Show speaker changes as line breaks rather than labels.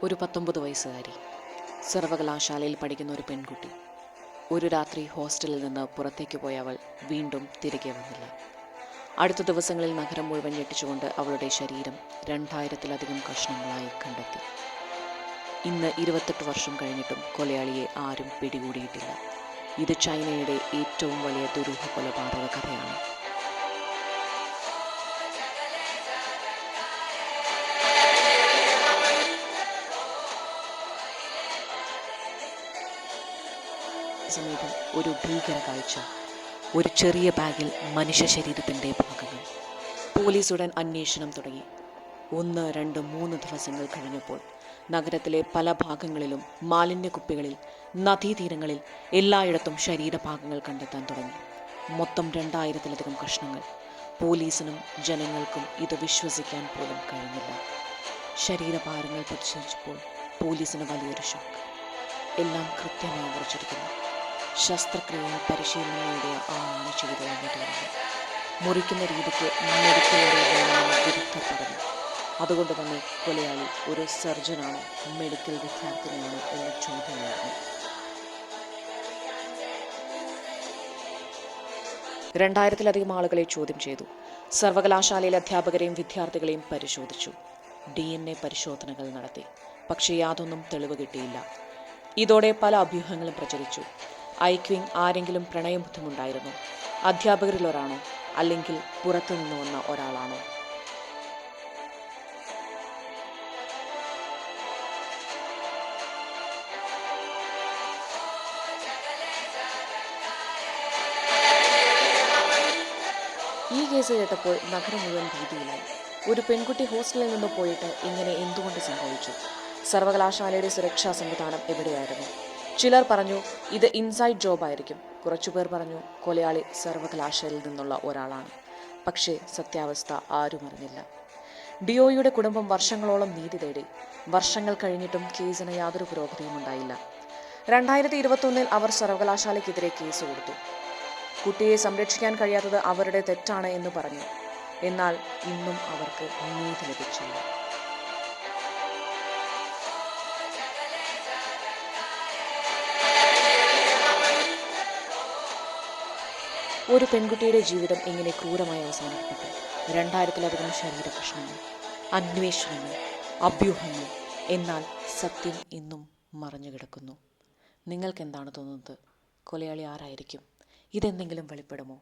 ഒരു 19 വയസ്സുകാരി, സർവകലാശാലയിൽ പഠിക്കുന്ന ഒരു പെൺകുട്ടി. ഒരു രാത്രി ഹോസ്റ്റലിൽ നിന്ന് പുറത്തേക്ക് പോയ അവൾ വീണ്ടും തിരികെ വന്നില്ല. അടുത്ത ദിവസങ്ങളിൽ നഗരം മുഴുവൻ ഞെട്ടിച്ചുകൊണ്ട് അവളുടെ ശരീരം 2000-ലധികം കഷ്ണങ്ങളായി കണ്ടെത്തി. ഇന്ന് 28 വർഷം കഴിഞ്ഞിട്ടും കൊലയാളിയെ ആരും പിടികൂടിയിട്ടില്ല. ഇത് ചൈനയുടെ ഏറ്റവും വലിയ ദുരൂഹ കൊലപാതക കഥയാണ്. സമീപം ഒരു ഭീകര കാഴ്ച. ഒരു ചെറിയ ബാഗിൽ മനുഷ്യ ശരീരത്തിൻ്റെ ഭാഗങ്ങൾ. പോലീസ് ഉടൻ അന്വേഷണം തുടങ്ങി. 1, 2, 3 ദിവസങ്ങൾ കഴിഞ്ഞപ്പോൾ നഗരത്തിലെ പല ഭാഗങ്ങളിലും, മാലിന്യ കുപ്പികളിൽ, നദീതീരങ്ങളിൽ എല്ലായിടത്തും ശരീരഭാഗങ്ങൾ കണ്ടെത്താൻ തുടങ്ങി. മൊത്തം 2000-ലധികം കഷ്ണങ്ങൾ. പോലീസിനും ജനങ്ങൾക്കും ഇത് വിശ്വസിക്കാൻ പോലും കഴിഞ്ഞില്ല. ശരീരഭാരങ്ങൾ പരിശോധിച്ചപ്പോൾ പോലീസിന് വലിയൊരു ഷോക്ക്. എല്ലാം കൃത്യമായി മുറിച്ചിരിക്കുന്നു. ശസ്ത്രക്രിയയിൽ പരിശീലനം നേടിയ ആളാണ് ചെയ്തതെന്ന് തോന്നുന്നു. മുറിക്കുന്ന രീതിക്ക് മെഡിക്കൽ അറിവുകളാണെന്ന് വിദഗ്ധർ പറഞ്ഞു. അതുകൊണ്ട് തന്നെ കൊലയാളി ഒരു സർജനാണോ, മെഡിക്കൽ വിദ്യാർത്ഥിനിയാണോ എന്ന ചോദ്യമായിരുന്നു. 2000-ലധികം ആളുകളെ ചോദ്യം ചെയ്തു. സർവകലാശാലയിലെ അധ്യാപകരെയും വിദ്യാർത്ഥികളെയും പരിശോധിച്ചു. DNA പരിശോധനകൾ നടത്തി. പക്ഷേ യാതൊന്നും തെളിവ് കിട്ടിയില്ല. ഇതോടെ പല അഭ്യൂഹങ്ങളും പ്രചരിച്ചു. ഐക്വിങ് ആരെങ്കിലും പ്രണയബുദ്ധമുണ്ടായിരുന്നു? അധ്യാപകരിൽ ഒരാളാണോ, അല്ലെങ്കിൽ പുറത്തുനിന്ന് വന്ന ഒരാളാണോ? ഈ കേസ് കേട്ടപ്പോൾ നഗരം മുഴുവൻ ഭീതിയിലായി. ഒരു പെൺകുട്ടി ഹോസ്റ്റലിൽ നിന്ന് പോയിട്ട് ഇങ്ങനെ എന്തുകൊണ്ട് സംഭവിച്ചു? സർവകലാശാലയുടെ സുരക്ഷാ സംവിധാനം എവിടെയായിരുന്നു? ചിലർ പറഞ്ഞു ഇത് ഇൻസൈഡ് ജോബ് ആയിരിക്കും. കുറച്ചുപേർ പറഞ്ഞു കൊലയാളി സർവകലാശാലയിൽ നിന്നുള്ള ഒരാളാണ്. പക്ഷേ സത്യാവസ്ഥ ആരും അറിഞ്ഞില്ല. ഡിഒയുടെ കുടുംബം വർഷങ്ങളോളം നീതി തേടി. വർഷങ്ങൾ കഴിഞ്ഞിട്ടും കേസിന് യാതൊരു പുരോഗതിയും ഉണ്ടായില്ല. 2021 അവർ സർവകലാശാലയ്ക്കെതിരെ കേസ് കൊടുത്തു. കുട്ടിയെ സംരക്ഷിക്കാൻ കഴിയാത്തത് അവരുടെ തെറ്റാണ് എന്ന് പറഞ്ഞു. എന്നാൽ ഇന്നും അവർക്ക് നീതി ലഭിച്ചില്ല. ഒരു പെൺകുട്ടിയുടെ ജീവിതം ഇങ്ങനെ ക്രൂരമായി അവസാനിക്കപ്പെട്ടു. 2000-ലധികം ശരീരപ്രശ്നങ്ങൾ, അന്വേഷണങ്ങൾ, അഭ്യൂഹങ്ങൾ. എന്നാൽ സത്യം ഇന്നും മറഞ്ഞുകിടക്കുന്നു. നിങ്ങൾക്ക് എന്താണ് തോന്നുന്നത്? കൊലയാളി ആരായിരിക്കും? ഇതെന്തെങ്കിലും വെളിപ്പെടുമോ?